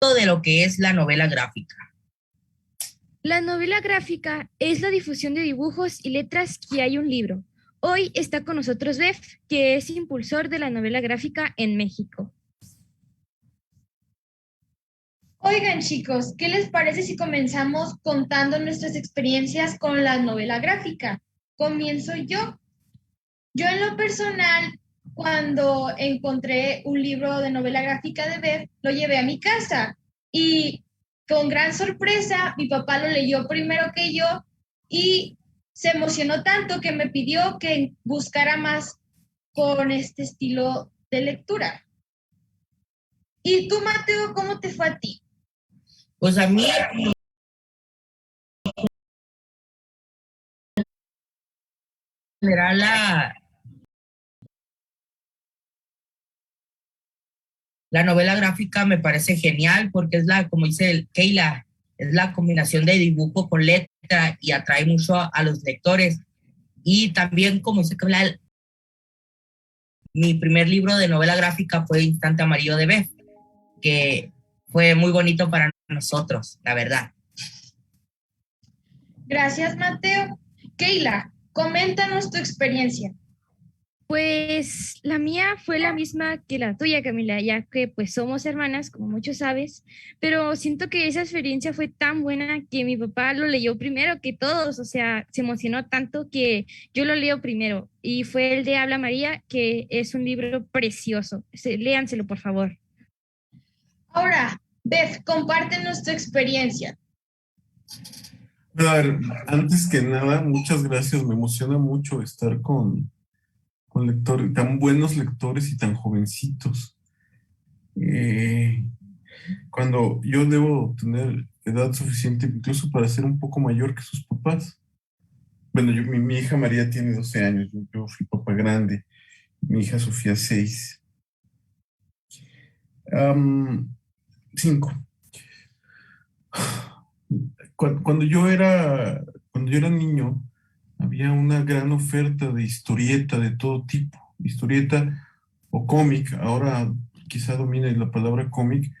de lo que es la novela gráfica. La novela gráfica es la difusión de dibujos y letras que hay un libro. Hoy está con nosotros Bev, que es impulsor de la novela gráfica en México. Oigan, chicos, ¿qué les parece si comenzamos contando nuestras experiencias con la novela gráfica? Comienzo yo. Yo en lo personal, cuando encontré un libro de novela gráfica de Bev, lo llevé a mi casa y con gran sorpresa, mi papá lo leyó primero que yo y se emocionó tanto que me pidió que buscara más con este estilo de lectura. ¿Y tú, Mateo, cómo te fue a ti? Pues a mí, en general, la novela gráfica me parece genial porque es como dice Keila, es la combinación de dibujo con letra y atrae mucho a los lectores. Y también, como dice Keila, mi primer libro de novela gráfica fue Instante Amarillo de Beth, que fue muy bonito para nosotros, la verdad. Gracias, Mateo. Keila, coméntanos tu experiencia. Pues la mía fue la misma que la tuya, Camila, ya que pues somos hermanas, como muchos sabes, pero siento que esa experiencia fue tan buena que mi papá lo leyó primero que todos, o sea, se emocionó tanto que yo lo leo primero y fue el de Habla María, que es un libro precioso. Léanselo, por favor. Ahora, Beth, compártenos tu experiencia. A ver, antes que nada, muchas gracias. Me emociona mucho estar con lectores, tan buenos lectores y tan jovencitos. Cuando yo debo tener edad suficiente incluso para ser un poco mayor que sus papás. Bueno, mi hija María tiene 12 años, yo fui papá grande, mi hija Sofía 6. 5. Cuando cuando yo era niño, había una gran oferta de historieta de todo tipo, historieta o cómic, ahora quizá domine la palabra cómic,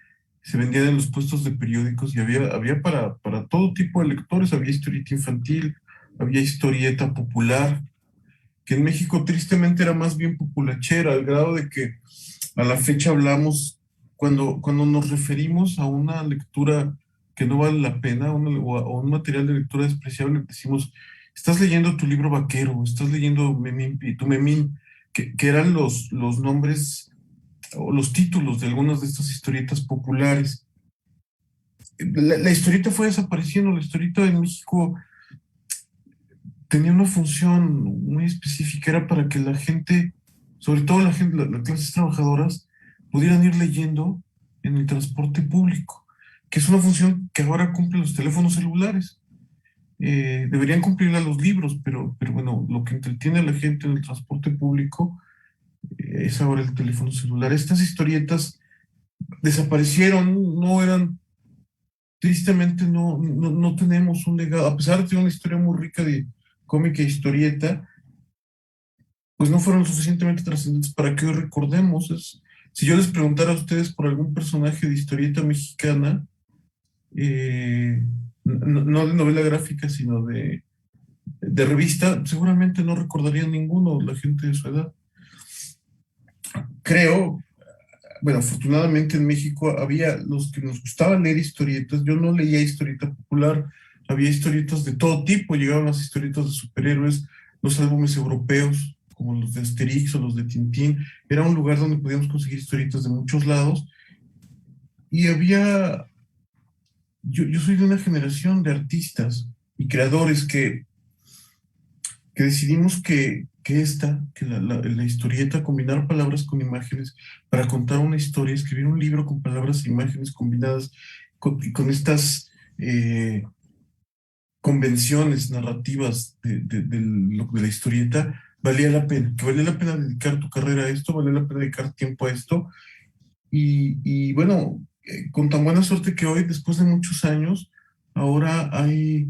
se vendían en los puestos de periódicos y había para todo tipo de lectores, había historieta infantil, había historieta popular, que en México tristemente era más bien populachera, al grado de que a la fecha hablamos, cuando nos referimos a una lectura que no vale la pena o a un material de lectura despreciable, decimos, estás leyendo tu libro vaquero, estás leyendo tu Memín, que eran los nombres o los títulos de algunas de estas historietas populares. La historieta fue desapareciendo, la historieta en México tenía una función muy específica, era para que la gente, sobre todo la gente, las clases trabajadoras, pudieran ir leyendo en el transporte público, que es una función que ahora cumplen los teléfonos celulares. Deberían cumplirla los libros, pero bueno, lo que entretiene a la gente en el transporte público es ahora el teléfono celular. Estas historietas desaparecieron, no eran, tristemente no tenemos un legado, a pesar de tener una historia muy rica de cómica e historieta, pues no fueron lo suficientemente trascendentes para que hoy recordemos. Si yo les preguntara a ustedes por algún personaje de historieta mexicana, no de novela gráfica, sino de revista, seguramente no recordarían ninguno, la gente de su edad. Creo, bueno, afortunadamente en México había los que nos gustaba leer historietas. Yo no leía historieta popular, había historietas de todo tipo, llegaban las historietas de superhéroes, los álbumes europeos, como los de Asterix o los de Tintín. Era un lugar donde podíamos conseguir historietas de muchos lados. Y yo soy de una generación de artistas y creadores que decidimos que la historieta, combinar palabras con imágenes para contar una historia, escribir un libro con palabras e imágenes combinadas con estas convenciones narrativas de la historieta, valía la pena, que valía la pena dedicar tu carrera a esto, valía la pena dedicar tiempo a esto. Y bueno, con tan buena suerte que hoy, después de muchos años, ahora hay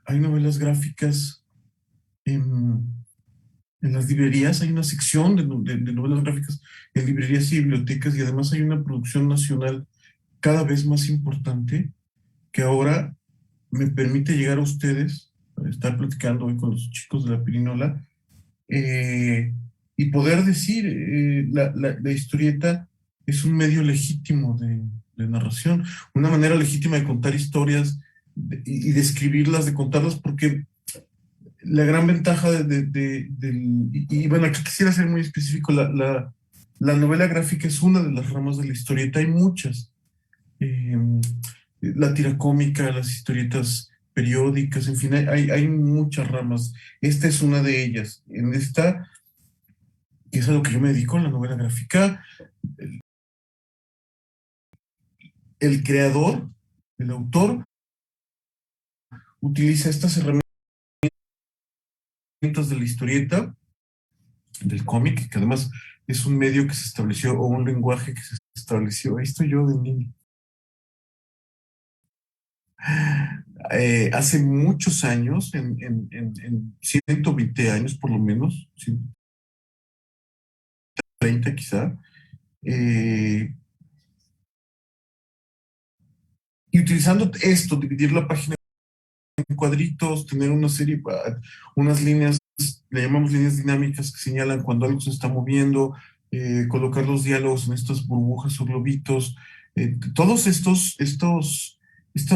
novelas gráficas en las librerías, hay una sección de novelas gráficas en librerías y bibliotecas, y además hay una producción nacional cada vez más importante que ahora me permite llegar a ustedes, estar platicando hoy con los chicos de la Pirinola, y poder decir, la historieta es un medio legítimo de narración, una manera legítima de contar historias y de escribirlas, de contarlas, porque la gran ventaja y bueno, aquí quisiera ser muy específico, la novela gráfica es una de las ramas de la historieta, hay muchas. Eh, la tira cómica, las historietas periódicas, en fin, hay muchas ramas. Esta es una de ellas. En esta, que es a lo que yo me dedico, en la novela gráfica, el creador, el autor, utiliza estas herramientas de la historieta, del cómic, que además es un medio que se estableció, o un lenguaje que se estableció. Ahí estoy yo de niño. Hace muchos años, en 120 años por lo menos, 130 quizá, y utilizando esto, dividir la página en cuadritos, tener una serie, unas líneas, le llamamos líneas dinámicas que señalan cuando algo se está moviendo, colocar los diálogos en estas burbujas o globitos, todos estas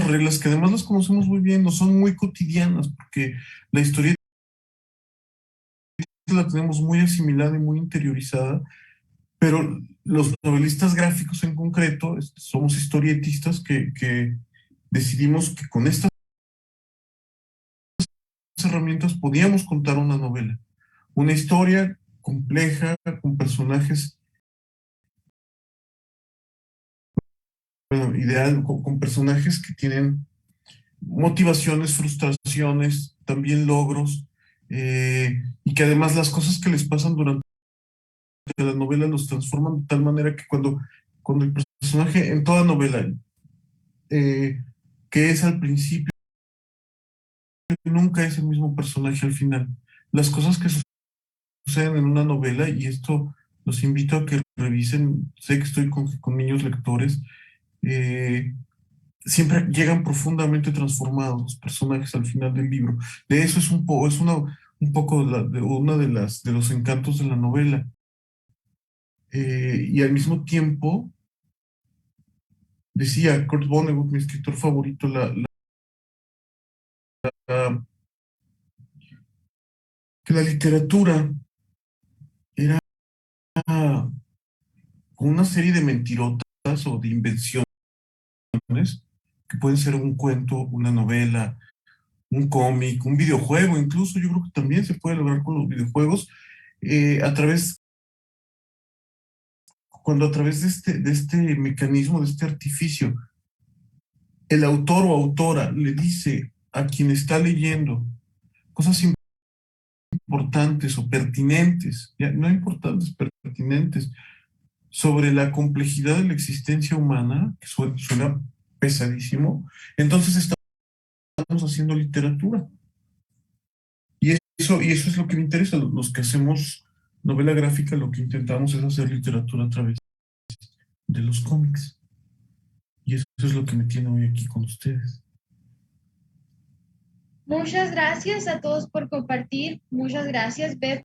reglas que además las conocemos muy bien, no son muy cotidianas, porque la historia la tenemos muy asimilada y muy interiorizada, pero los novelistas gráficos en concreto, somos historietistas que decidimos que con estas herramientas podíamos contar una novela, una historia compleja, con personajes, bueno, ideal, con personajes que tienen motivaciones, frustraciones, también logros, y que además las cosas que les pasan durante la novela los transforman de tal manera que cuando el personaje en toda novela, que es al principio, nunca es el mismo personaje al final. Las cosas que suceden en una novela, y esto los invito a que revisen, sé que estoy con niños lectores, siempre llegan profundamente transformados los personajes al final del libro. De eso es un poco una de los encantos de la novela. Y al mismo tiempo, decía Kurt Vonnegut, mi escritor favorito, que la literatura era una serie de mentirotas o de invenciones que pueden ser un cuento, una novela, un cómic, un videojuego, incluso yo creo que también se puede lograr con los videojuegos, cuando a través de este mecanismo, de este artificio, el autor o autora le dice a quien está leyendo cosas importantes o pertinentes, ya, no importantes, pertinentes, sobre la complejidad de la existencia humana, que suena pesadísimo, entonces estamos haciendo literatura. Y eso es lo que me interesa. Los que hacemos novela gráfica, lo que intentamos es hacer literatura a través de los cómics. Y eso es lo que me tiene hoy aquí con ustedes. Muchas gracias a todos por compartir. Muchas gracias, Beth,